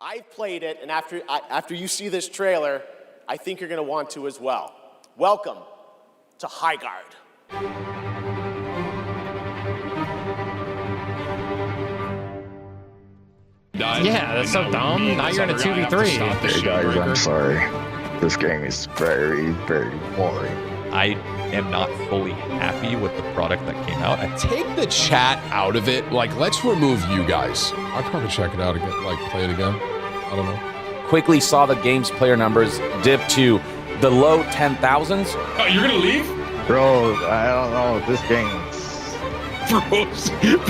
I've played it, and after you see this trailer, I think you're going to want to as well. Welcome to Highguard. Yeah, that's so dumb. Now you're in a 2v3. Hey guys, I'm sorry. This game is very, very boring. I am not fully happy with the product that came out. Take the chat out of it. Like, let's remove you guys. I'd probably check it out again, like play it again. I don't know. Quickly saw the game's player numbers dip to the low 10,000s. Oh, you're gonna leave? Bro, I don't know. This game is...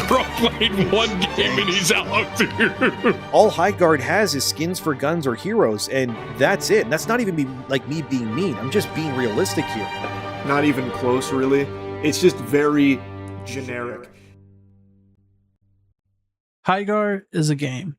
Bro played one game and he's out, dude. All Highguard has is skins for guns or heroes, and that's it. And that's not even me being mean. I'm just being realistic here. Not even close, really. It's just very generic. Highguard is a game.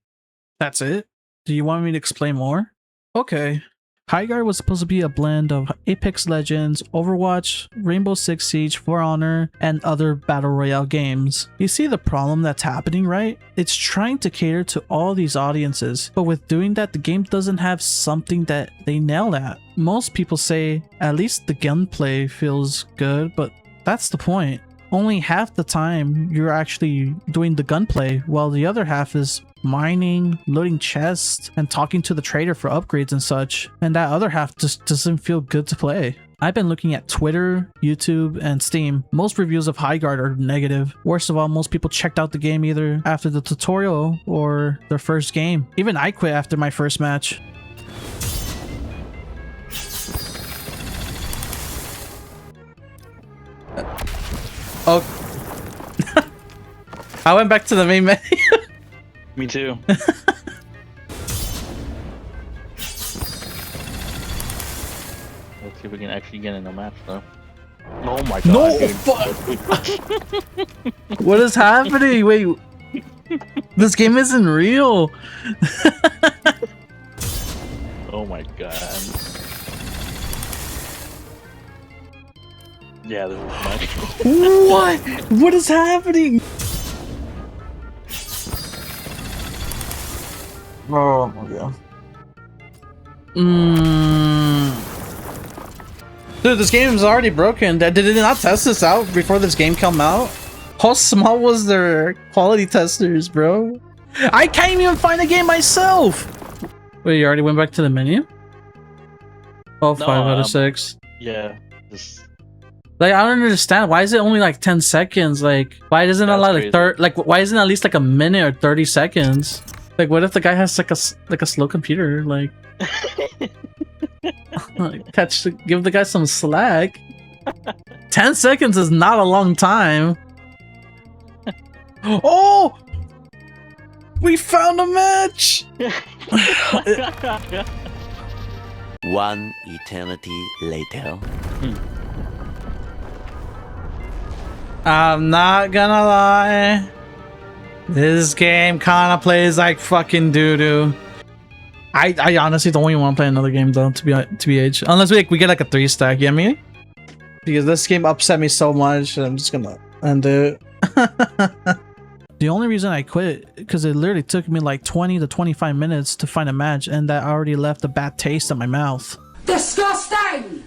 That's it? Do you want me to explain more? Okay. Highguard was supposed to be a blend of Apex Legends, Overwatch, Rainbow Six Siege, For Honor, and other Battle Royale games. You see the problem that's happening, right? It's trying to cater to all these audiences, but with doing that, the game doesn't have something that they nailed at. Most people say, at least the gunplay feels good, but that's the point. Only half the time you're actually doing the gunplay, while the other half is mining, loading chests, and talking to the trader for upgrades and such. And that other half just doesn't feel good to play. I've been looking at Twitter, YouTube, and Steam. Most reviews of Highguard are negative. Worst of all, most people checked out the game either after the tutorial or their first game. Even I quit after my first match. Oh. I went back to the main menu. Me too. Let's see if we can actually get in a match though. Oh my god. No! Fuck! What is happening? Wait. This game isn't real. Oh my god. Yeah, this is nice. What? What is happening? Oh my god. Dude, this game is already broken. Did they not test this out before this game came out? How small was their quality testers, bro? I can't even find a game myself! Wait, you already went back to the menu? Oh, No, 5 out of 6. Yeah, just Like, I don't understand. Why is it only like 10 seconds? Like, why isn't it like why isn't it at least like a minute or 30 seconds? Like, what if the guy has like a slow computer? Like, give the guy some slack. 10 seconds is not a long time. Oh, we found a match. One eternity later. I'm not gonna lie. This game kind of plays like fucking doo-doo. I honestly don't even want to play another game though, to be TBH. Unless we get like a 3-stack, you know what I mean? Because this game upset me so much, I'm just gonna end it. The only reason I quit, because it literally took me like 20 to 25 minutes to find a match, and that already left a bad taste in my mouth. Disgusting!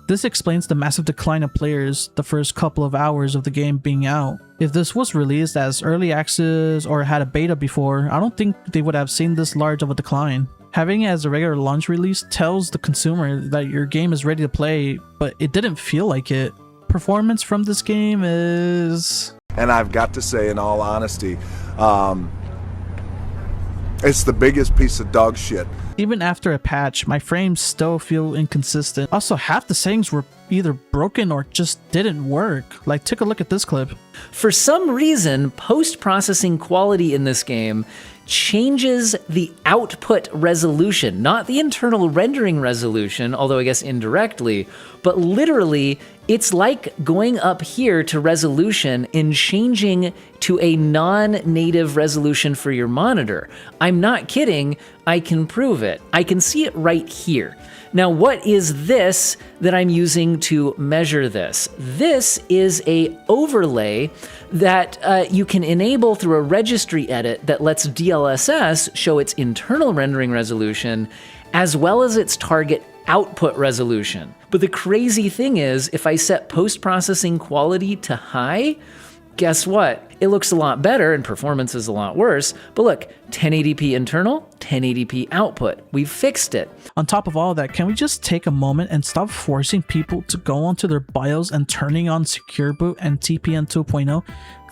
This explains the massive decline of players the first couple of hours of the game being out. If this was released as early access or had a beta before, I don't think they would have seen this large of a decline. Having it as a regular launch release tells the consumer that your game is ready to play, but it didn't feel like it. Performance from this game is... And I've got to say, in all honesty, it's the biggest piece of dog shit. Even after a patch, my frames still feel inconsistent. Also, half the settings were either broken or just didn't work. Like, take a look at this clip. For some reason, post-processing quality in this game changes the output resolution, not the internal rendering resolution, although I guess indirectly, but literally It's like going up here to resolution and changing to a non-native resolution for your monitor. I'm not kidding, I can prove it. I can see it right here. Now, what is this that I'm using to measure this? This is a overlay that you can enable through a registry edit that lets DLSS show its internal rendering resolution as well as its target output resolution. But the crazy thing is, if I set post-processing quality to high, guess what? It looks a lot better and performance is a lot worse. But look, 1080p internal, 1080p output. We've fixed it. On top of all that, can we just take a moment and stop forcing people to go onto their BIOS and turning on Secure Boot and TPM 2.0?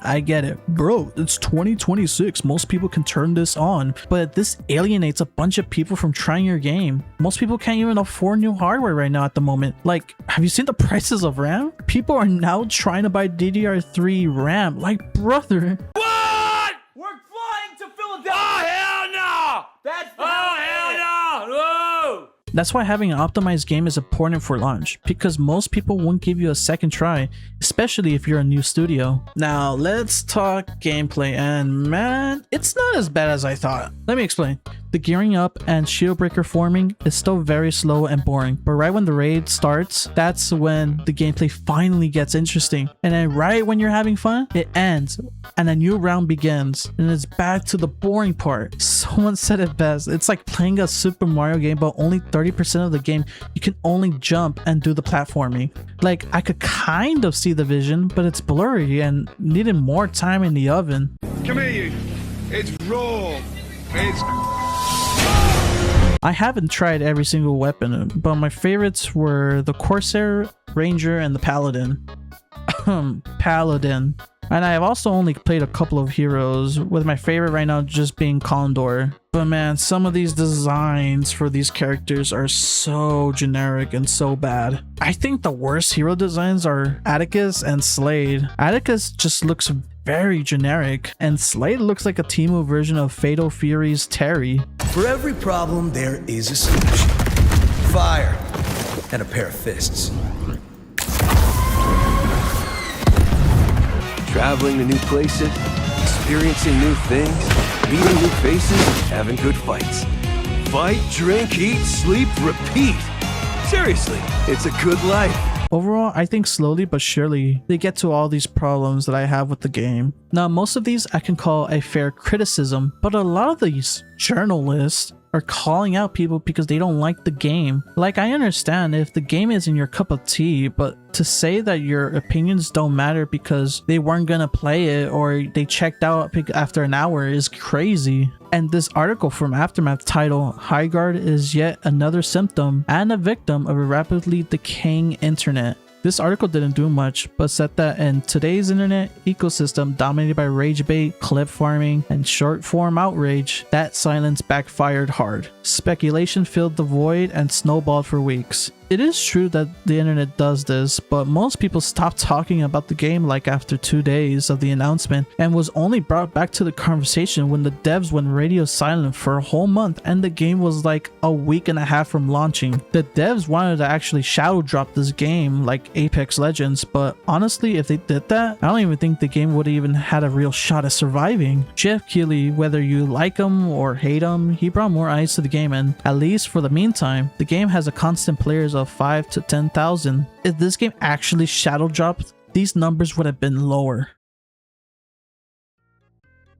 I get it. Bro, it's 2026. Most people can turn this on, but this alienates a bunch of people from trying your game. Most people can't even afford new hardware right now at the moment. Like, have you seen the prices of RAM? People are now trying to buy DDR3 RAM. Like, brother. What? We're flying to Philadelphia! Oh, hell no! That's hell no! Whoa! That's why having an optimized game is important for launch, because most people won't give you a second try, especially if you're a new studio. Now let's talk gameplay, and man, it's not as bad as I thought. Let me explain. The gearing up and shield breaker forming is still very slow and boring, but right when the raid starts, that's when the gameplay finally gets interesting. And then right when you're having fun, it ends and a new round begins, and it's back to the boring part. Someone said it best. It's like playing a Super Mario game, but only 30% of the game you can only jump and do the platforming. Like, I could kind of see the vision, but it's blurry and needed more time in the oven. Come here, you. It's raw. It's... I haven't tried every single weapon, but my favorites were the Corsair, Ranger, and the Paladin. Paladin. And I have also only played a couple of heroes, with my favorite right now just being Condor. But man, some of these designs for these characters are so generic and so bad. I think the worst hero designs are Atticus and Slade. Atticus just looks very generic, and Slade looks like a Temu version of Fatal Fury's Terry. For every problem, there is a solution. Fire and a pair of fists. Traveling to new places, experiencing new things, meeting new faces, having good fights. Fight, drink, eat, sleep, repeat. Seriously, it's a good life. Overall, I think slowly but surely they get to all these problems that I have with the game. Now, most of these I can call a fair criticism, but a lot of these journalists are calling out people because they don't like the game. Like, I understand if the game isn't your cup of tea, but to say that your opinions don't matter because they weren't gonna play it or they checked out after an hour is crazy. And this article from Aftermath titled "Highguard is yet another symptom and a victim of a rapidly decaying internet." This article didn't do much, but said that in today's internet ecosystem dominated by rage bait, clip farming, and short form outrage, that silence backfired hard. Speculation filled the void and snowballed for weeks. It is true that the internet does this, but most people stopped talking about the game like after 2 days of the announcement, and was only brought back to the conversation when the devs went radio silent for a whole month and the game was like a week and a half from launching. The devs wanted to actually shadow drop this game like Apex Legends, but honestly, if they did that, I don't even think the game would have even had a real shot at surviving. Jeff Keighley, whether you like him or hate him, he brought more eyes to the game, and at least for the meantime, the game has a constant players of 5 to 10,000. If this game actually shadow dropped, these numbers would have been lower.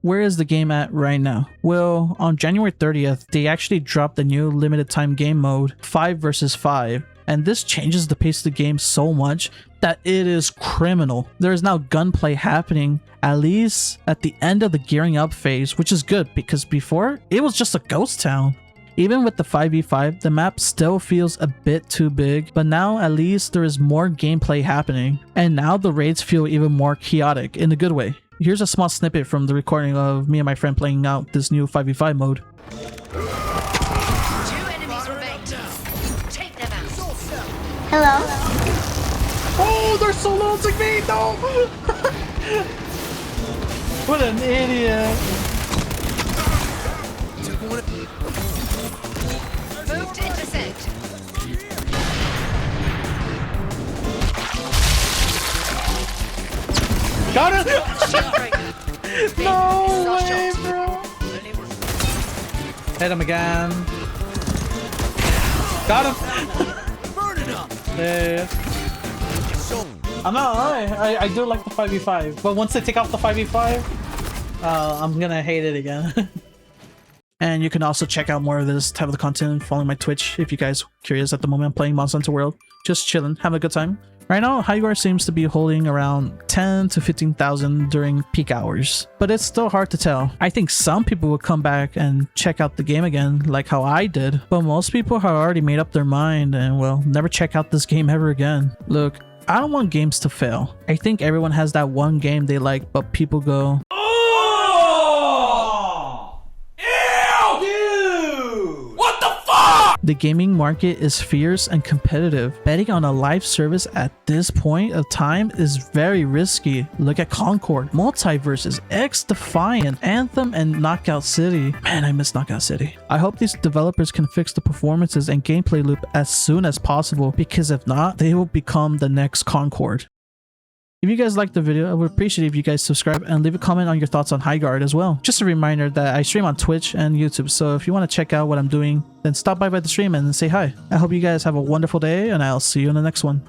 Where is the game at right now? Well, on January 30th, they actually dropped the new limited time game mode, 5 versus 5. And this changes the pace of the game so much that it is criminal. There is now gunplay happening, at least at the end of the gearing up phase, which is good because before, it was just a ghost town. Even with the 5v5, the map still feels a bit too big, but now at least there is more gameplay happening. And now the raids feel even more chaotic in a good way. Here's a small snippet from the recording of me and my friend playing out this new 5v5 mode. Hello? Oh, they're solo me! No! What an idiot! Move to intersect. Got it! No way, bro. Hit him again. Got him! Yeah. I'm not lying. I do like the 5v5, but once they take off the 5v5, I'm gonna hate it again. And you can also check out more of this type of content following my Twitch if you guys are curious. At the moment, I'm playing Monster Hunter World. Just chilling, having a good time. Right now, Highguard seems to be holding around 10 to 15,000 during peak hours, but it's still hard to tell. I think some people will come back and check out the game again, like how I did, but most people have already made up their mind and will never check out this game ever again. Look, I don't want games to fail. I think everyone has that one game they like, but people go, the gaming market is fierce and competitive. Betting on a live service at this point of time is very risky. Look at Concord, Multiverses, X Defiant, Anthem, and Knockout City. Man, I miss Knockout City. I hope these developers can fix the performances and gameplay loop as soon as possible, because if not, they will become the next Concord. If you guys liked the video, I would appreciate if you guys subscribe and leave a comment on your thoughts on Highguard as well. Just a reminder that I stream on Twitch and YouTube, so if you want to check out what I'm doing, then stop by the stream and say hi. I hope you guys have a wonderful day, and I'll see you in the next one.